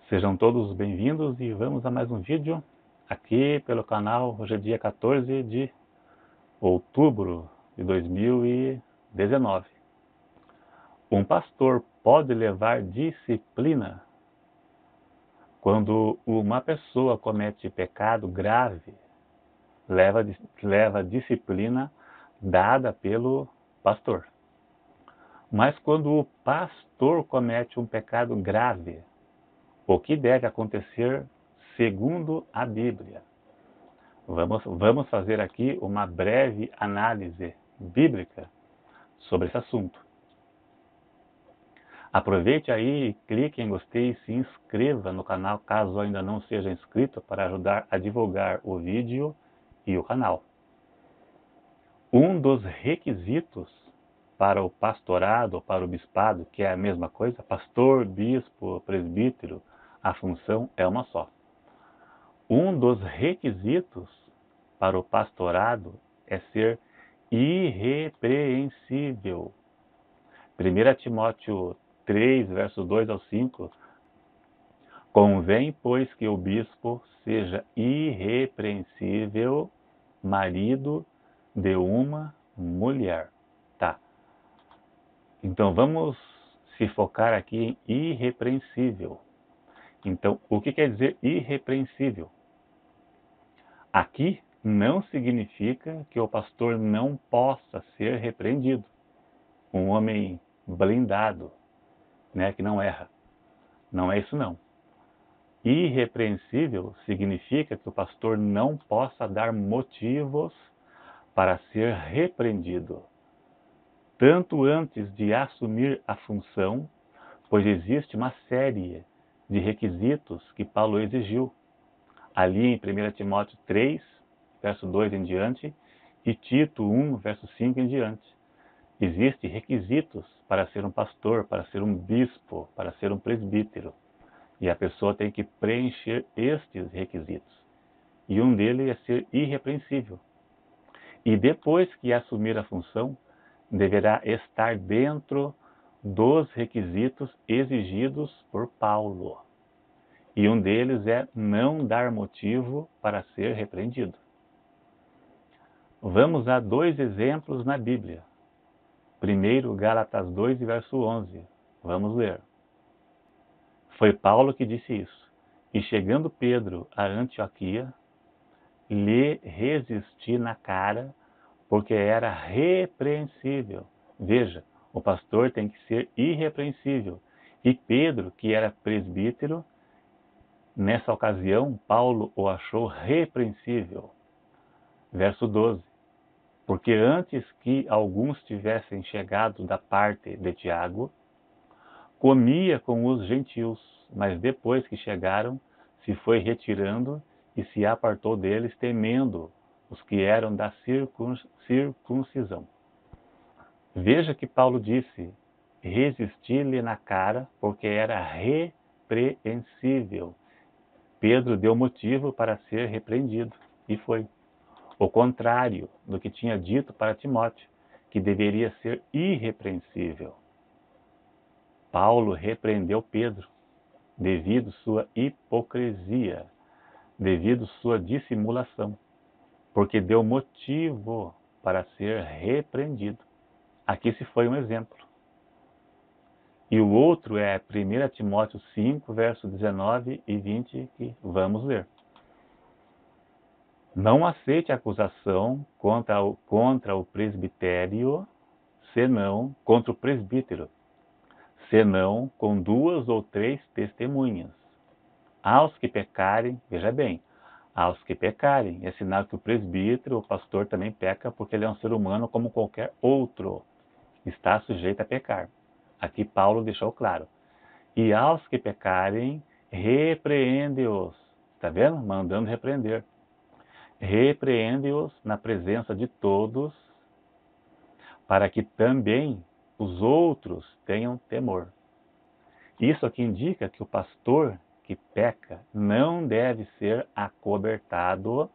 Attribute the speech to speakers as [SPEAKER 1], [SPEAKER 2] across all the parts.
[SPEAKER 1] Sejam todos bem-vindos e vamos a mais um vídeo aqui pelo canal. Hoje é dia 14 de outubro de 2019. Um pastor pode levar disciplina? Quando uma pessoa comete pecado grave, leva disciplina dada pelo pastor. Mas quando o pastor comete um pecado grave, o que deve acontecer segundo a Bíblia? Vamos fazer aqui uma breve análise bíblica sobre esse assunto. Aproveite aí, clique em gostei e se inscreva no canal caso ainda não seja inscrito para ajudar a divulgar o vídeo e o canal. Um dos requisitos para o pastorado ou para o bispado, que é a mesma coisa, pastor, bispo, presbítero, a função é uma só. Um dos requisitos para o pastorado é ser irrepreensível. 1 Timóteo 3, versos 2 ao 5, convém, pois, que o bispo seja irrepreensível, marido de uma mulher. Tá. Então vamos se focar aqui em irrepreensível. Então, o que quer dizer irrepreensível? Aqui não significa que o pastor não possa ser repreendido. Um homem blindado, né, que não erra. Não é isso não. Irrepreensível significa que o pastor não possa dar motivos para ser repreendido, tanto antes de assumir a função, pois existe uma série de requisitos que Paulo exigiu ali em 1 Timóteo 3, verso 2 em diante, e Tito 1, verso 5 em diante. Existem requisitos para ser um pastor, para ser um bispo, para ser um presbítero. E a pessoa tem que preencher estes requisitos. E um deles é ser irrepreensível. E depois que assumir a função, deverá estar dentro dos requisitos exigidos por Paulo. E um deles é não dar motivo para ser repreendido. Vamos a dois exemplos na Bíblia. Primeiro, Gálatas 2, verso 11. Vamos ler. Foi Paulo que disse isso. E chegando Pedro a Antioquia, lhe resisti na cara, porque era repreensível. Veja, o pastor tem que ser irrepreensível. E Pedro, que era presbítero, nessa ocasião, Paulo o achou repreensível. Verso 12. Porque antes que alguns tivessem chegado da parte de Tiago, comia com os gentios, mas depois que chegaram, se foi retirando e se apartou deles, temendo os que eram da circuncisão. Veja que Paulo disse, resisti-lhe na cara, porque era repreensível. Pedro deu motivo para ser repreendido, e foi. O contrário do que tinha dito para Timóteo, que deveria ser irrepreensível. Paulo repreendeu Pedro, devido sua hipocrisia, devido sua dissimulação, porque deu motivo para ser repreendido. Aqui se foi um exemplo. E o outro é 1 Timóteo 5, verso 19 e 20, que vamos ler. Não aceite acusação contra o presbitério, senão contra o presbítero, senão com 2 ou 3 testemunhas. Aos que pecarem, veja bem, aos que pecarem, é sinal que o presbítero, o pastor também peca, porque ele é um ser humano como qualquer outro, está sujeito a pecar. Aqui Paulo deixou claro. E aos que pecarem, repreende-os. Está vendo? Mandando repreender. Repreende-os na presença de todos, para que também os outros tenham temor. Isso aqui indica que o pastor que peca não deve ser acobertado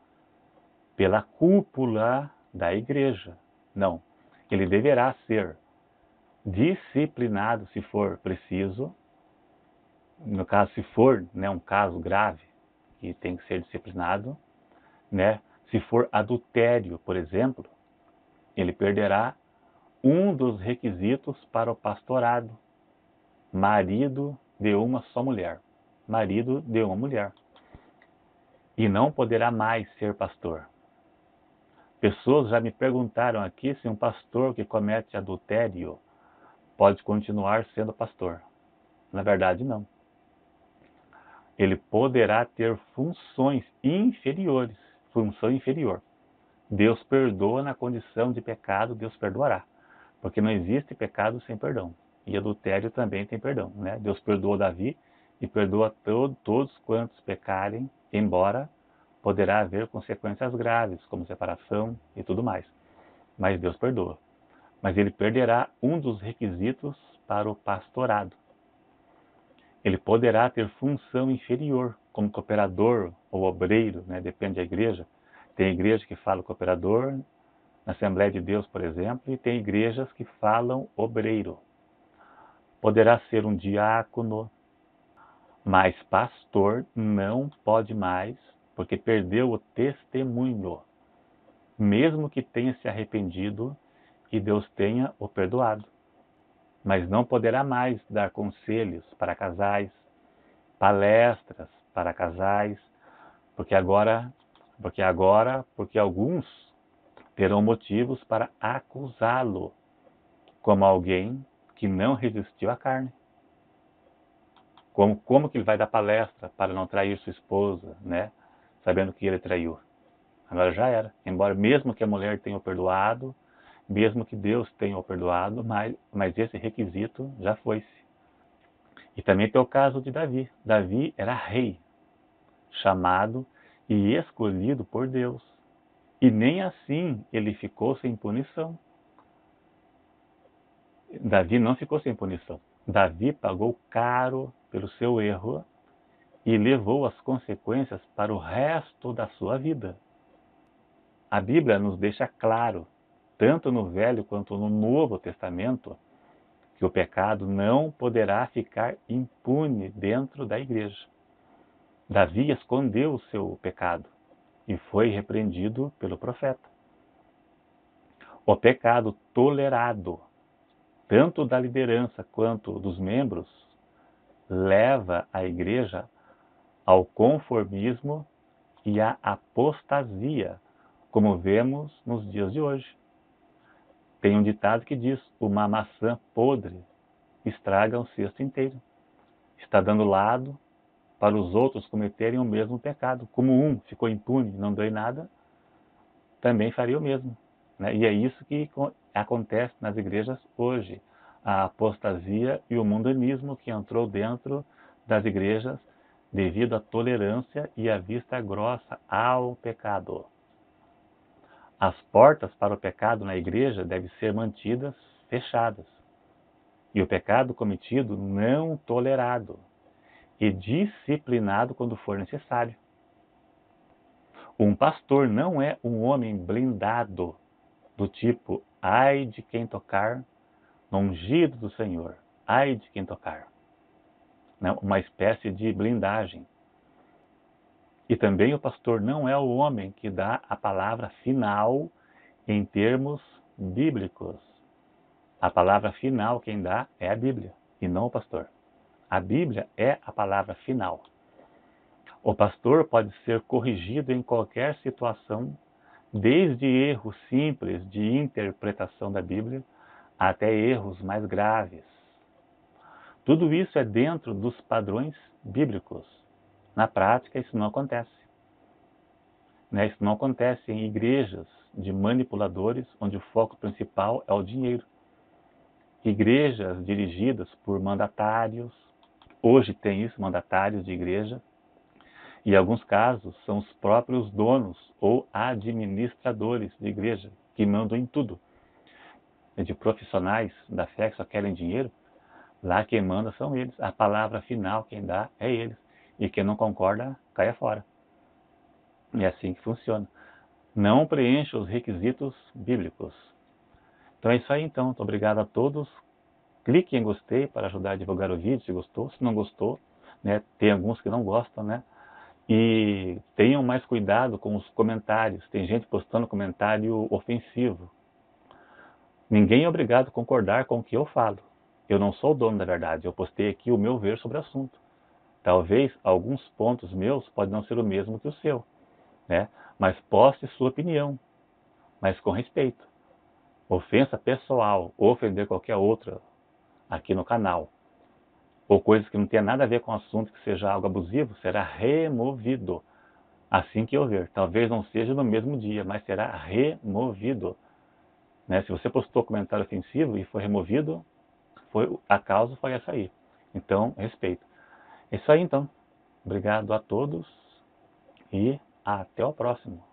[SPEAKER 1] pela cúpula da igreja. Não. Ele deverá ser disciplinado se for preciso, no caso, se for, né, um caso grave que tem que ser disciplinado, né, se for adultério, por exemplo, ele perderá um dos requisitos para o pastorado: marido de uma só mulher. Marido de uma mulher. E não poderá mais ser pastor. Pessoas já me perguntaram aqui se um pastor que comete adultério pode continuar sendo pastor. Na verdade, não. Ele poderá ter funções inferiores, função inferior. Deus perdoa na condição de pecado, Deus perdoará. Porque não existe pecado sem perdão. E adultério também tem perdão, né? Deus perdoou Davi e perdoa todos quantos pecarem, embora poderá haver consequências graves, como separação e tudo mais. Mas Deus perdoa. Mas ele perderá um dos requisitos para o pastorado. Ele poderá ter função inferior, como cooperador ou obreiro, né? Depende da igreja. Tem igreja que fala cooperador, na Assembleia de Deus, por exemplo, e tem igrejas que falam obreiro. Poderá ser um diácono, mas pastor não pode mais, porque perdeu o testemunho, mesmo que tenha se arrependido e Deus tenha o perdoado. Mas não poderá mais dar conselhos para casais, palestras para casais, porque alguns terão motivos para acusá-lo como alguém que não resistiu à carne. Como que ele vai dar palestra para não trair sua esposa, né? Sabendo que ele traiu. Agora já era. Embora mesmo que a mulher tenha o perdoado, mesmo que Deus tenha o perdoado, mas esse requisito já foi-se. E também tem o caso de Davi. Davi era rei, chamado e escolhido por Deus. E nem assim ele ficou sem punição. Davi não ficou sem punição. Davi pagou caro pelo seu erro e levou as consequências para o resto da sua vida. A Bíblia nos deixa claro, tanto no Velho quanto no Novo Testamento, que o pecado não poderá ficar impune dentro da igreja. Davi escondeu o seu pecado e foi repreendido pelo profeta. O pecado tolerado, tanto da liderança quanto dos membros, leva a igreja ao conformismo e à apostasia, como vemos nos dias de hoje. Tem um ditado que diz: uma maçã podre estraga um cesto inteiro. Está dando lado para os outros cometerem o mesmo pecado. Como um ficou impune e não deu em nada, também faria o mesmo, né? E é isso que acontece nas igrejas hoje. A apostasia e o mundanismo que entrou dentro das igrejas devido à tolerância e à vista grossa ao pecado. As portas para o pecado na igreja devem ser mantidas fechadas. E o pecado cometido não tolerado e disciplinado quando for necessário. Um pastor não é um homem blindado, do tipo, ai de quem tocar no ungido do Senhor, ai de quem tocar. Não, uma espécie de blindagem. E também o pastor não é o homem que dá a palavra final em termos bíblicos. A palavra final quem dá é a Bíblia e não o pastor. A Bíblia é a palavra final. O pastor pode ser corrigido em qualquer situação, desde erros simples de interpretação da Bíblia até erros mais graves. Tudo isso é dentro dos padrões bíblicos. Na prática, isso não acontece. Isso não acontece em igrejas de manipuladores, onde o foco principal é o dinheiro. Igrejas dirigidas por mandatários, hoje tem isso, mandatários de igreja, e em alguns casos são os próprios donos ou administradores de igreja que mandam em tudo. De profissionais da fé que só querem dinheiro, lá quem manda são eles. A palavra final quem dá é eles. E quem não concorda, caia fora. É assim que funciona. Não preencha os requisitos bíblicos. Então é isso aí então. Muito obrigado a todos. Clique em gostei para ajudar a divulgar o vídeo se gostou. Se não gostou, né? Tem alguns que não gostam, né? E tenham mais cuidado com os comentários. Tem gente postando comentário ofensivo. Ninguém é obrigado a concordar com o que eu falo. Eu não sou o dono da verdade. Eu postei aqui o meu ver sobre o assunto. Talvez alguns pontos meus podem não ser o mesmo que o seu, né? Mas poste sua opinião, mas com respeito. Ofensa pessoal, ou ofender qualquer outra aqui no canal, ou coisas que não tenham nada a ver com o assunto, que seja algo abusivo, será removido. Assim que eu ver. Talvez não seja no mesmo dia, mas será removido. Né? Se você postou comentário ofensivo e foi removido, a causa foi essa aí. Então, respeito. É isso aí então. Obrigado a todos e até o próximo.